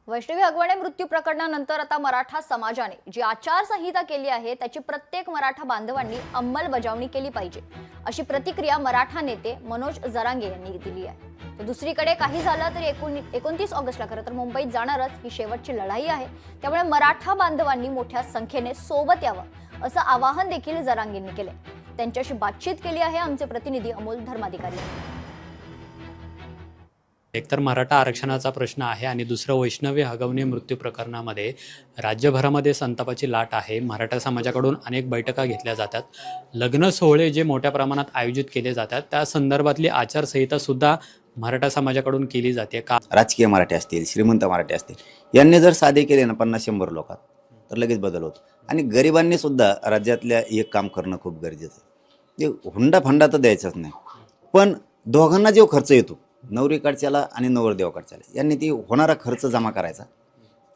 वैष्णवी हगवणे मृत्यू प्रकरणानंतर आता मराठा समाजाने जी आचारसंहिता केली आहे त्याची प्रत्येक मराठा बांधवांनी अंमलबजावणी केली पाहिजे, अशी प्रतिक्रिया मराठा नेते मनोज जरांगे यांनी दिली आहे। तर दुसरीकडे काही झालं तरी 29 ऑगस्टला खरं तर मुंबईत जाणारच ही शेवटची लढाई आहे, त्यामुळे मराठा बांधवांनी मोठ्या संख्येने सोबत यावं असं आवाहन देखील जरांगेंनी केले। त्यांच्याशी बातचीत केली आहे आमचे प्रतिनिधी अमोल धर्माधिकारी यांनी। एकतर मराठा आरक्षणाचा प्रश्न आहे आणि दुसरं वैष्णवी हगवणे मृत्यू प्रकरणामध्ये राज्यभरामध्ये संतापाची लाट आहे। मराठा समाजाकडून अनेक बैठका घेतल्या जातात, लग्न सोहळे जे मोठ्या प्रमाणात आयोजित केले जातात त्या संदर्भातली आचारसंहिता सुद्धा मराठा समाजाकडून केली जाते का? राजकीय मराठी असतील, श्रीमंत मराठी असतील, यांनी जर साधे केले ना 50-100 लोकात तर लगेच बदल होतो। आणि गरिबांनी सुद्धा राज्यातल्या एक काम करणं खूप गरजेचं आहे। ते हुंडा फंडा तर द्यायचाच नाही, पण दोघांना जो खर्च येतो नवरीकडच्याला आणि नवरदेवाकडच्याला यांनी ती होणारा खर्च जमा करायचा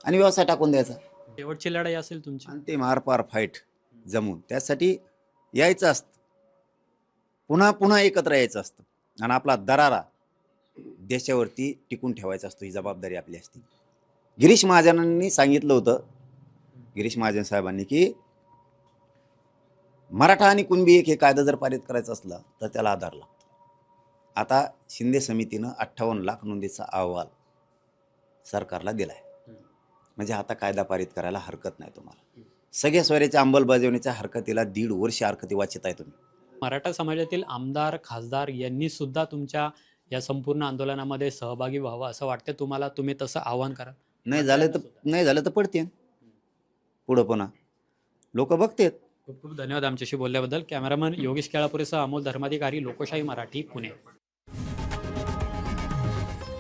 आणि व्यवसाय टाकून द्यायचा। शेवटची लढाई असेल तुमची आणि ते मारपार फाईट जमून त्यासाठी यायचं असतं, पुन्हा पुन्हा एकत्र यायचं असतं आणि आपला दरारा देशावरती टिकून ठेवायचा असतो। ही जबाबदारी आपली असते। गिरीश महाजनांनी सांगितलं होतं, गिरीश महाजन साहेबांनी, की मराठा आणि कुणबी एक हे कायदा जर पारित करायचा असला तर त्याला आधार लागतो। आता शिंदे समितीनं 58 लाख नोंदीचा अहवाल सरकारला दिलाय, म्हणजे आता कायदा पारित करायला हरकत नाही तुम्हाला। सगळ्या स्वराज्याच्या अंमलबजावणीच्या हरकतीला 1.5 वर्ष हरकती वाचित आहे तुम्ही। मराठा समाजातील आमदार खासदार यांनी सुद्धा तुमच्या या संपूर्ण आंदोलनामध्ये सहभागी व्हावं असं वाटतं तुम्हाला? तुम्ही तसं आवाहन करा? नाही झालं तर पडते पुढं, पुन्हा लोक बघतात। खूप खूप धन्यवाद आमच्याशी बोलल्याबद्दल। कॅमेरामन योगेश केळापुरेसह अमोल धर्माधिकारी, लोकशाही मराठी, पुणे।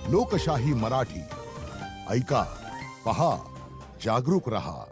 लोकशाही मराठी, ऐका, पहा, जागरूक रहा।